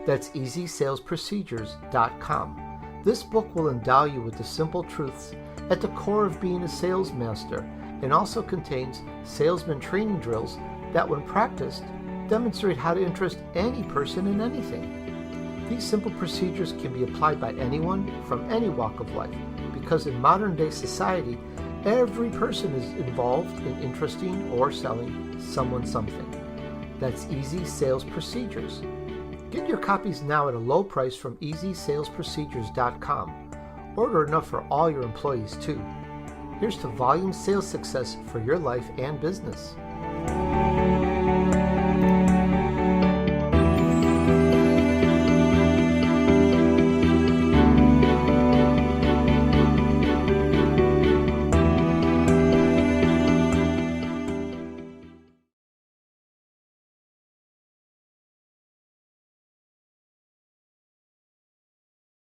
That's EasySalesProcedures.com. This book will endow you with the simple truths at the core of being a sales master, and also contains salesman training drills that, when practiced, demonstrate how to interest any person in anything. These simple procedures can be applied by anyone from any walk of life, because in modern day society, every person is involved in interesting or selling someone something. That's Easy Sales Procedures. Get your copies now at a low price from EasySalesProcedures.com. Order enough for all your employees too. Here's to volume sales success for your life and business.